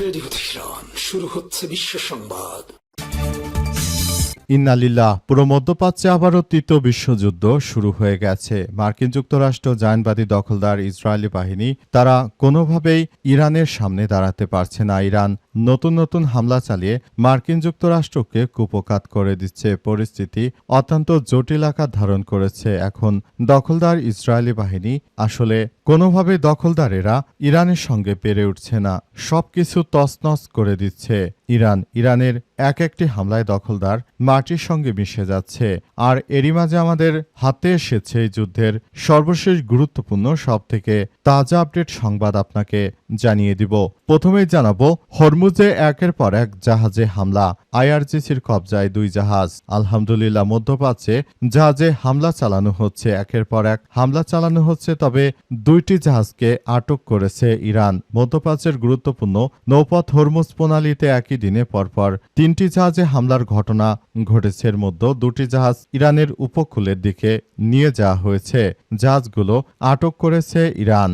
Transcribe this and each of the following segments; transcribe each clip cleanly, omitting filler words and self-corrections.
Radio Tehran, শুরু হচ্ছে বিশ্ব সংবাদ। ইন্না লিল্লাহ। পুরো মধ্যপ্রাচ্যে আবারও তৃতীয় বিশ্বযুদ্ধ শুরু হয়ে গেছে। মার্কিন যুক্তরাষ্ট্র জায়নবাদী দখলদার ইসরায়েলি বাহিনী তারা কোনোভাবেই ইরানের সামনে দাঁড়াতে পারছে না। ইরান নতুন নতুন হামলা চালিয়ে মার্কিন যুক্তরাষ্ট্রকে কুপোকাত করে দিচ্ছে। পরিস্থিতি অত্যন্ত জটিল আকার ধারণ করেছে। এখন দখলদার ইসরায়েলি বাহিনী আসলে কোনোভাবে দখলদারেরা ইরানের সঙ্গে পেরে উঠছে না, সবকিছু তছনছ করে দিচ্ছে। ইরানের এক একটি হামলায় দখলদার মাটির সঙ্গে মিশে যাচ্ছে। আর এরই মাঝে আমাদের হাতে এসেছে এই যুদ্ধের সর্বশেষ গুরুত্বপূর্ণ সবথেকে তাজা আপডেট সংবাদ আপনাকে জানিয়ে দিব। প্রথমেই জানাবো, হরমুজে একের পর এক জাহাজে হামলা, আইআরজিসির কবজায় 2 জাহাজ। আলহামদুলিল্লাহ, মধ্যপ্রাচ্যে জাহাজে হামলা চালানো হচ্ছে, একের পর এক হামলা চালানো হচ্ছে। তবে 2টি জাহাজকে আটক করেছে ইরান। মধ্যপ্রাচ্যের গুরুত্বপূর্ণ নৌপথ হরমুজ প্রণালীতে একই দিনে পরপর 3টি জাহাজে হামলার ঘটনা ঘটেছে। এর মধ্যে 2টি জাহাজ ইরানের উপকূলের দিকে নিয়ে যাওয়া হয়েছে। জাহাজগুলো আটক করেছে ইরান।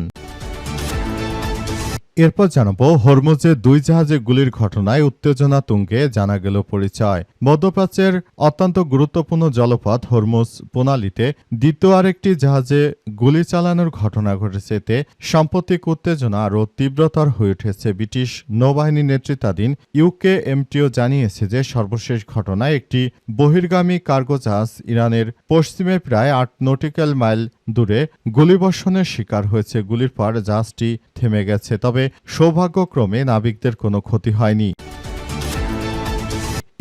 এরপর জানাবো, হরমুজে 2 জাহাজে গুলির ঘটনায় উত্তেজনা তুঙ্গে, জানা গেল পরিচয়। মধ্যপ্রাচ্যের অত্যন্ত গুরুত্বপূর্ণ জলপথ হরমুজ প্রণালীতে দ্বিতীয় আরেকটি জাহাজে গুলি চালানোর ঘটনা ঘটেছে। এতে সাম্প্রতিক উত্তেজনা আরও তীব্রতর হয়ে উঠেছে। ব্রিটিশ নৌবাহিনী নেতৃত্বাধীন ইউকেএমটিও জানিয়েছে যে সর্বশেষ ঘটনায় একটি বহির্গামী কার্গো জাহাজ ইরানের পশ্চিমে প্রায় 8 নটিক্যাল মাইল দূরে গুলিবর্ষণের শিকার হয়েছে। গুলির পর জাহাজটি থেমে গেছে, তবে সৌভাগ্যক্রমে নাবিকদের কোনো ক্ষতি হয়নি।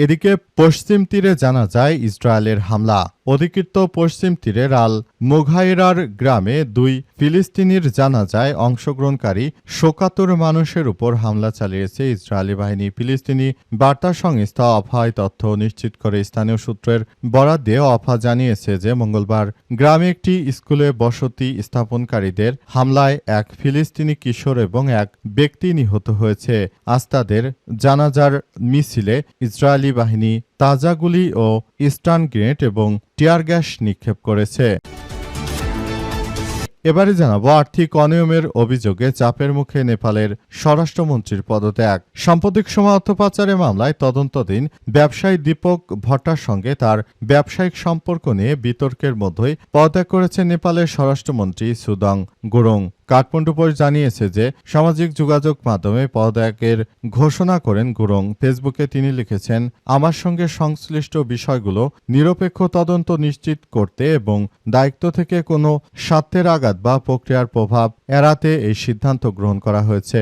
এদিকে পশ্চিম তীরে জানা যায় ইসরায়েলের হামলা। অধিকৃত পশ্চিম তীরের আল মুঘাইরার গ্রামে 2 ফিলিস্তিনির জানাজায় অংশগ্রহণকারী শোকাতুর মানুষের উপর হামলা চালিয়েছে ইসরায়েলি বাহিনী। ফিলিস্তিনি বার্তা সংস্থা অফা তথ্য নিশ্চিত করে স্থানীয় সূত্রের বরাত দিয়ে অফা জানিয়েছে যে মঙ্গলবার গ্রামে একটি স্কুলে বসতি স্থাপনকারীদের হামলায় এক ফিলিস্তিনি কিশোর এবং এক ব্যক্তি নিহত হয়েছে। আজ তাদের জানাজার মিছিলে ইসরায়েলি বাহিনী তাজা গুলি ও স্টান গ্রেনেড এবং টিয়ার গ্যাস নিক্ষেপ করেছে। এবারে জানাবো, আর্থিক অনিয়মের অভিযোগে চাপের মুখে নেপালের স্বরাষ্ট্রমন্ত্রীর পদত্যাগ। সাম্প্রতিক সময় অর্থ পাচারের মামলায় তদন্তাধীন ব্যবসায়ী দীপক ভট্টার সঙ্গে তার ব্যবসায়িক সম্পর্ক নিয়ে বিতর্কের মধ্যেই পদত্যাগ করেছে নেপালের স্বরাষ্ট্রমন্ত্রী সুদং গুরুং। কাঠমান্ডু পোস্ট জানিয়েছে যে সামাজিক যোগাযোগ মাধ্যমে পদত্যাগের ঘোষণা করেন গুরুং। ফেসবুকে তিনি লিখেছেন, আমার সঙ্গে সংশ্লিষ্ট বিষয়গুলো নিরপেক্ষ তদন্ত নিশ্চিত করতে এবং দায়িত্ব থেকে কোনো স্বার্থের আঘাত বা প্রক্রিয়ার প্রভাব এড়াতে এই সিদ্ধান্ত গ্রহণ করা হয়েছে।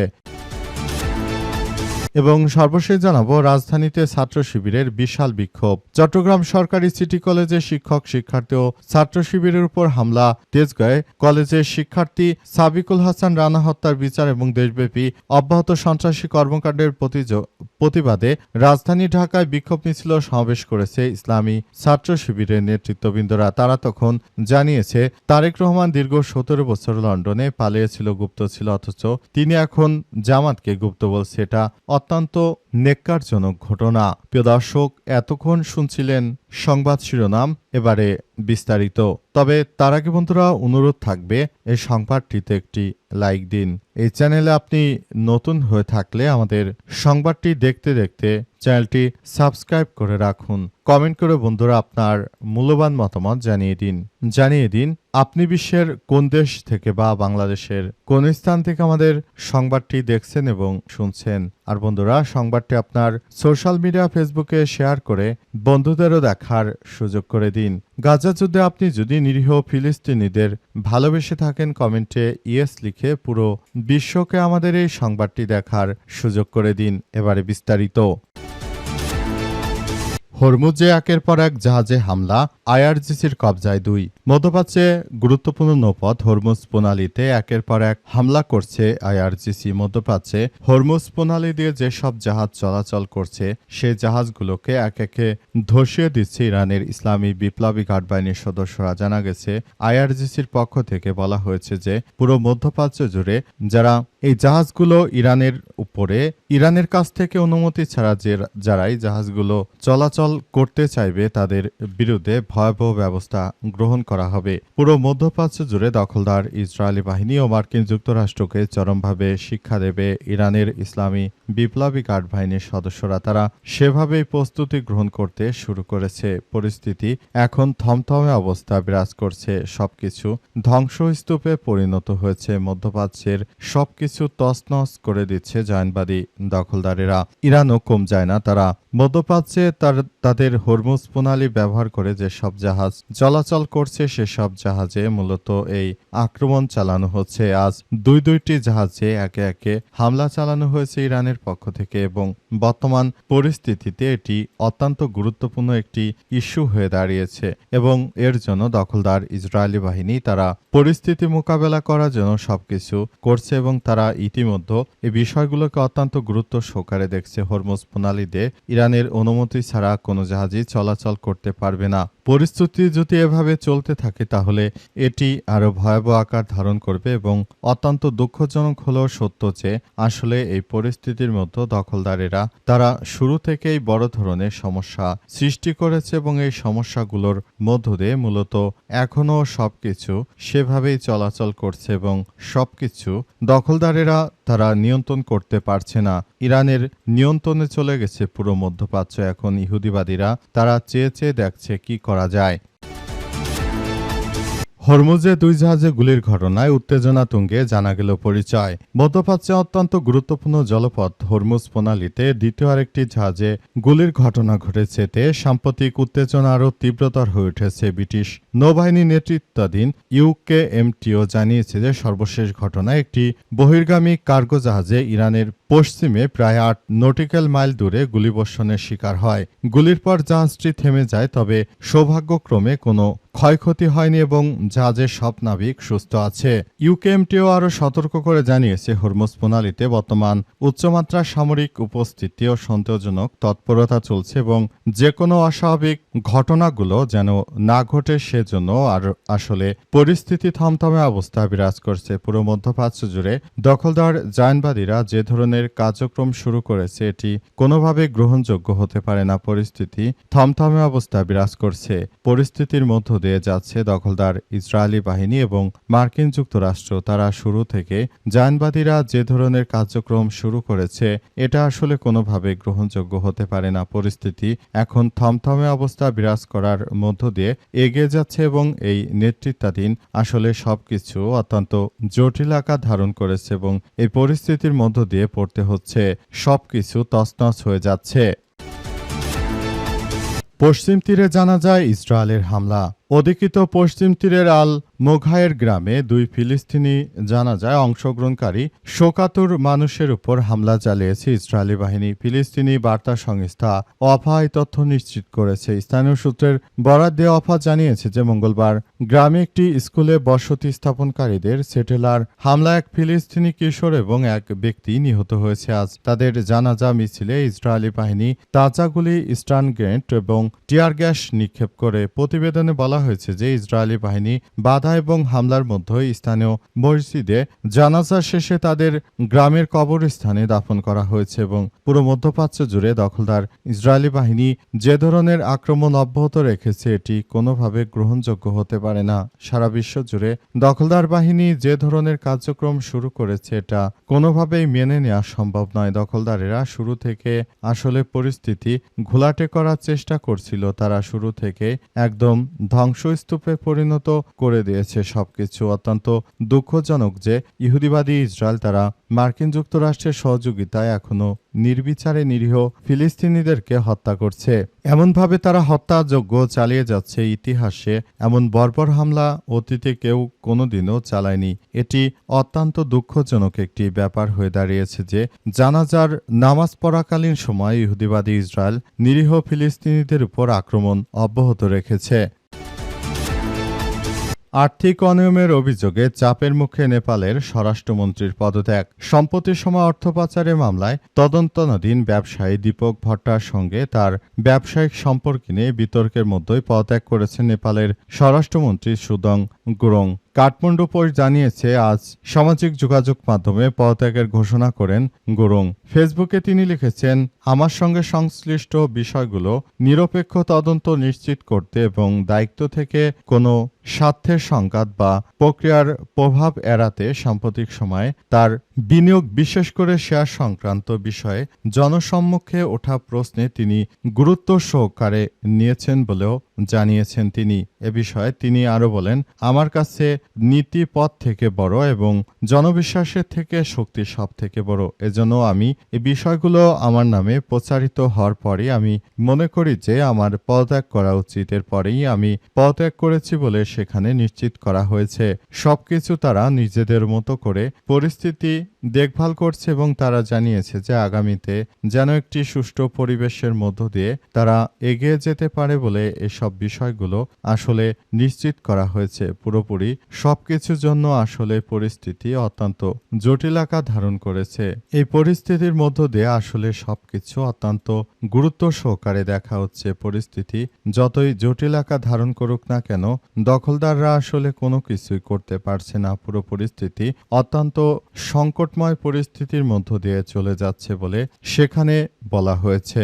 এবং সর্বশেষ জানাবো, রাজধানীতে ছাত্র শিবিরের বিশাল বিক্ষোভ। চট্টগ্রাম সরকারি সিটি কলেজে শিক্ষক শিক্ষার্থী ও ছাত্র শিবিরের উপর হামলা। তেজগাঁয়ে কলেজের শিক্ষার্থী সাবিকুল হাসান রানা হত্যার বিচার এবং দেশব্যাপী অব্যাহত সন্ত্রাসী কর্মকাণ্ডের প্রতিবাদে রাজধানী ঢাকায় বিক্ষোভ মিছিল সমাবেশ করেছে ইসলামী ছাত্র শিবিরের নেতৃত্ববৃন্দরা। তারা তখন জানিয়েছে, তারেক রহমান দীর্ঘ 17 বছর লন্ডনে পালিয়েছিল, গুপ্ত ছিল, অথচ তিনি এখন জামাতকে গুপ্ত বলছে। এটা অত্যন্ত নেক্কারজনক ঘটনা। প্রিয় দর্শক, এতক্ষণ শুনছিলেন সংবাদ শিরোনাম, এবারে বিস্তারিত। তবে তার আগে বন্ধুরা অনুরোধ থাকবে, এই সংবাদটিতে একটি লাইক দিন। এই চ্যানেলে আপনি নতুন হয়ে থাকলে আমাদের সংবাদটি দেখতে দেখতে চ্যানেলটি সাবস্ক্রাইব করে রাখুন। কমেন্ট করে বন্ধুরা আপনার মূল্যবান মতামত জানিয়ে দিন আপনি বিশ্বের কোন দেশ থেকে বা বাংলাদেশের কোন স্থান থেকে আমাদের সংবাদটি দেখছেন এবং শুনছেন। আর বন্ধুরা, সংবাদটি আপনার সোশ্যাল মিডিয়া ফেসবুকে শেয়ার করে বন্ধুদেরও দেখার সুযোগ করে দিন। গাজা যুদ্ধে আপনি যদি নিরীহ ফিলিস্তিনিদের ভালোবেসে থাকেন, কমেন্টে ইয়েস লিখে পুরো বিশ্বকে আমাদের এই সংবাদটি দেখার সুযোগ করে দিন। এবারে বিস্তারিত। হরমুজে একের পর এক জাহাজে হামলা, আইআরজিসির কবজায় 2। মধ্যপ্রাচ্যে গুরুত্বপূর্ণ নৌপথ হরমুজ প্রণালীতে একের পর এক হামলা করছে আইআরজিসি। মধ্যপ্রাচ্যে হরমুজ প্রণালী দিয়ে যেসব জাহাজ চলাচল করছে সেই জাহাজগুলোকে এক একে ধসিয়ে দিচ্ছে ইরানের ইসলামী বিপ্লবী গার্ড বাহিনীর সদস্যরা। জানা গেছে, আইআরজিসির পক্ষ থেকে বলা হয়েছে যে পুরো মধ্যপ্রাচ্য জুড়ে যারা এই জাহাজগুলো ইরানের কাছ থেকে অনুমতি ছাড়া যারাই জাহাজগুলো চলাচল করতে চাইবে তাদের বিরুদ্ধে ভয়াবহ ব্যবস্থা গ্রহণ করা হবে। পুরো মধ্যপ্রাচ্য জুড়ে দখলদার ইসরায়েলি বাহিনী ও মার্কিন যুক্তরাষ্ট্রকে চরমভাবে শিক্ষা দেবে ইরানের ইসলামী বিপ্লবী গার্ড বাহিনীর সদস্যরা। তারা সেভাবেই প্রস্তুতি গ্রহণ করতে শুরু করেছে। পরিস্থিতি এখন থমথমে অবস্থা বিরাজ করছে। সবকিছু ধ্বংসস্তূপে পরিণত হয়েছে। মধ্যপ্রাচ্যের সবকিছু তছনছ করে দিচ্ছে জায়নবাদী দখলদারেরা। ইরানও কম যায় না। তারা মধ্যপ্রাচ্যে তাদের হরমুজ প্রণালী ব্যবহার করে যেসব জাহাজ চলাচল করছে সেসব জাহাজে মূলত এই আক্রমণ চালানো হচ্ছে। আজ দুইটি জাহাজে একে একে হামলা চালানো হয়েছে ইরানের পক্ষ থেকে এবং বর্তমান পরিস্থিতিতে এটি অত্যন্ত গুরুত্বপূর্ণ একটি ইস্যু হয়ে দাঁড়িয়েছে এবং এর জন্য দখলদার ইসরায়েলি বাহিনী তারা পরিস্থিতি মোকাবেলা করার জন্য সবকিছু করছে এবং তারা ইতিমধ্যে এই বিষয়গুলোকে অত্যন্ত গুরুত্ব সহকারে দেখছে। হরমুজ প্রণালীতে ইরানের অনুমতি ছাড়া কোনো জাহাজই চলাচল করতে পারবে না। পরিস্থিতি যদি এভাবে চলতে থাকে তাহলে এটি আরো ভয়াবহ আকার ধারণ করবে এবং অত্যন্ত দুঃখজনক হলেও সত্য যে আসলে এই পরিস্থিতির মধ্যে দখলদারেরা তারা শুরু থেকেই বড় ধরনের সমস্যা সৃষ্টি করেছে এবং এই সমস্যাগুলোর মধ্য দিয়ে মূলত এখনও সবকিছু সেভাবেই চলাচল করছে এবং সবকিছু দখলদারেরা তারা নিয়ন্ত্রণ করতে পারছে না। ইরানের নিয়ন্ত্রণে চলে গেছে পুরো মধ্যপ্রাচ্য। এখন ইহুদিবাদীরা তারা চেয়ে চেয়ে দেখছে কি করা যায়। হরমুজে দুই জাহাজে গুলির ঘটনায় উত্তেজনা তুঙ্গে জানা গেল পরিচয়। মধ্যপ্রাচ্যে অত্যন্ত গুরুত্বপূর্ণ জলপথ হরমুজ প্রণালীতে দ্বিতীয় আরেকটি জাহাজে গুলির ঘটনা ঘটেছে। এতে সাম্প্রতিক উত্তেজনা আরও তীব্রতর হয়ে উঠেছে। ব্রিটিশ নৌবাহিনী নেতৃত্বাধীন ইউকেএমটিও জানিয়েছে যে সর্বশেষ ঘটনায় একটি বহির্গামী কার্গো জাহাজে ইরানের পশ্চিমে প্রায় ৮ নটিক্যাল মাইল দূরে গুলিবর্ষণের শিকার হয়। গুলির পর জাহাজটি থেমে যায়, তবে সৌভাগ্যক্রমে কোনো ক্ষয়ক্ষতি হয়নি এবং জাহাজের সব নাবিক সুস্থ আছে। ইউকেএমটিও আরও সতর্ক করে জানিয়েছে হরমুজ প্রণালীতে বর্তমান উচ্চমাত্রার সামরিক উপস্থিতি ও সন্দেহজনক তৎপরতা চলছে এবং যে কোনো অস্বাভাবিক ঘটনাগুলো যেন না ঘটে সেজন্য আর আসলে পরিস্থিতি থমথমে অবস্থা বিরাজ করছে। পুরো মধ্যপ্রাচ্য জুড়ে দখলদার জায়নবাদীরা যে ধরনের কার্যক্রম শুরু করেছে এটি কোনোভাবে গ্রহণযোগ্য হতে পারে না। পরিস্থিতি থমথমে অবস্থা বিরাজ করছে। পরিস্থিতির মধ্য দিয়ে যাচ্ছে দখলদার ইসরায়েলি বাহিনী এবং মার্কিন যুক্তরাষ্ট্র। তারা শুরু থেকে জায়নবাদীরা যে ধরনের কার্যক্রম শুরু করেছে এটা আসলে কোনোভাবে গ্রহণযোগ্য হতে পারে না। পরিস্থিতি এখন থমথমে অবস্থা বিরাজ করার মধ্য দিয়ে এগিয়ে যাচ্ছে এবং এই নেতৃত্বাধীন আসলে সবকিছু অত্যন্ত জটিল আকার ধারণ করেছে এবং এই পরিস্থিতির মধ্য দিয়ে পড়তে হচ্ছে। সবকিছু তছনছ হয়ে যাচ্ছে। পশ্চিম তীরে জানা যায় ইসরায়েলের হামলা। অধিকৃত পশ্চিম তীরের আল মোঘায়ের গ্রামে দুই ফিলিস্তিনি জানাজায় অংশগ্রহণকারী শোকাতুর মানুষের উপর হামলা চালিয়েছে ইসরায়েলি বাহিনী। ফিলিস্তিনি বার্তা সংস্থা ওয়াফা এই তথ্য নিশ্চিত করেছে। স্থানীয় সূত্রের বরাত দিয়ে ওয়াফা জানিয়েছে যে মঙ্গলবার গ্রামে একটি স্কুলে বসতি স্থাপনকারীদের সেটেলার হামলা এক ফিলিস্তিনি কিশোর এবং এক ব্যক্তি নিহত হয়েছে। আজ তাদের জানাজা মিছিলে ইসরায়েলি বাহিনী তাজাগুলি, স্টান গ্রেনেড এবং টিয়ার গ্যাস নিক্ষেপ করে। প্রতিবেদনে বলা হয়েছে যে ইসরায়েলি বাহিনী বাধা এবং হামলার মধ্যে স্থানীয় মসজিদে জানাজা শেষে তাদের গ্রামের কবরস্থানে দাফন করা হয়েছে এবং পুরো মধ্যপ্রাচ্য জুড়ে দখলদার ইসরায়েলি বাহিনী যে ধরনের আক্রমণ অব্যাহত রেখেছে এটি কোনোভাবে গ্রহণযোগ্য হতে পারে না। সারা বিশ্ব জুড়ে দখলদার বাহিনী যে ধরনের কার্যক্রম শুরু করেছে এটা কোনোভাবেই মেনে নেওয়া সম্ভব নয়। দখলদারেরা শুরু থেকে আসলে পরিস্থিতি ঘোলাটে করার চেষ্টা করছিল। তারা শুরু থেকে একদম ধ্বংসস্তূপে পরিণত করে দিয়েছে সবকিছু। অত্যন্ত দুঃখজনক যে ইহুদিবাদী ইসরায়েল তারা মার্কিন যুক্তরাষ্ট্রের সহযোগিতায় এখনো নির্বিচারে নিরীহ ফিলিস্তিনিদেরকে হত্যা করছে। এমনভাবে তারা হত্যাযজ্ঞ চালিয়ে যাচ্ছে। ইতিহাসে এমন বর্বর হামলা অতীতে কেউ কোনোদিনও চালায়নি। এটি অত্যন্ত দুঃখজনক একটি ব্যাপার হয়ে দাঁড়িয়েছে যে জানাজার নামাজ পড়াকালীন সময় ইহুদিবাদী ইসরায়েল নিরীহ ফিলিস্তিনিদের উপর আক্রমণ অব্যাহত রেখেছে। আর্থিক অনিয়মের অভিযোগে চাপের মুখে নেপালের স্বরাষ্ট্রমন্ত্রীর পদত্যাগ। সম্প্রতি সময় অর্থ পাচারের মামলায় তদন্তাধীন ব্যবসায়ী দীপক ভট্টার সঙ্গে তার ব্যবসায়িক সম্পর্ক নিয়ে বিতর্কের মধ্যেই পদত্যাগ করেছেন নেপালের স্বরাষ্ট্রমন্ত্রী সুদং গুরং। কাঠমান্ডু পোস্ট জানিয়েছে, আজ সামাজিক যোগাযোগ মাধ্যমে পদত্যাগের ঘোষণা করেন গুরুং। ফেসবুকে তিনি লিখেছেন, আমার সঙ্গে সংশ্লিষ্ট বিষয়গুলো নিরপেক্ষ তদন্ত নিশ্চিত করতে এবং দায়িত্ব থেকে কোনো স্বার্থের সংঘাত বা প্রক্রিয়ার প্রভাব এড়াতে সাম্প্রতিক সময়ে তার বিনিয়োগ, বিশেষ করে শেয়ার সংক্রান্ত বিষয়ে জনসম্মুখে ওঠা প্রশ্নে তিনি গুরুত্ব সহকারে নিয়েছেন বলেও জানিয়েছেন তিনি। এ বিষয়ে তিনি আরও বলেন, আমার কাছে নীতি পথ থেকে বড় এবং জনবিশ্বাসের থেকে শক্তি সব থেকে বড়। এজন্য আমি এই বিষয়গুলো আমার নামে প্রচারিত হওয়ার পরই আমি মনে করি যে আমার পদত্যাগ করা উচিত। এরপরেই আমি পদত্যাগ করেছি বলে সেখানে নিশ্চিত করা হয়েছে। সবকিছু তারা নিজেদের মতো করে পরিস্থিতি দেখভাল করছে এবং তারা জানিয়েছে যে আগামীতে যেন একটি সুষ্ঠু পরিবেশের মধ্য দিয়ে তারা এগিয়ে যেতে পারে বলে এসব বিষয়গুলো আসলে নিশ্চিত করা হয়েছে। পুরোপুরি সবকিছুর জন্য আসলে পরিস্থিতি অত্যন্ত জটিল আকার ধারণ করেছে। এই পরিস্থিতির মধ্য দিয়ে আসলে সবকিছু অত্যন্ত গুরুত্ব সহকারে দেখা হচ্ছে। পরিস্থিতি যতই জটিল আকার ধারণ করুক না কেন, দখলদাররা আসলে কোনো কিছুই করতে পারছে না। পুরো পরিস্থিতি অত্যন্ত সংকটময় পরিস্থিতির মধ্য দিয়ে চলে যাচ্ছে বলে সেখানে বলা হয়েছে।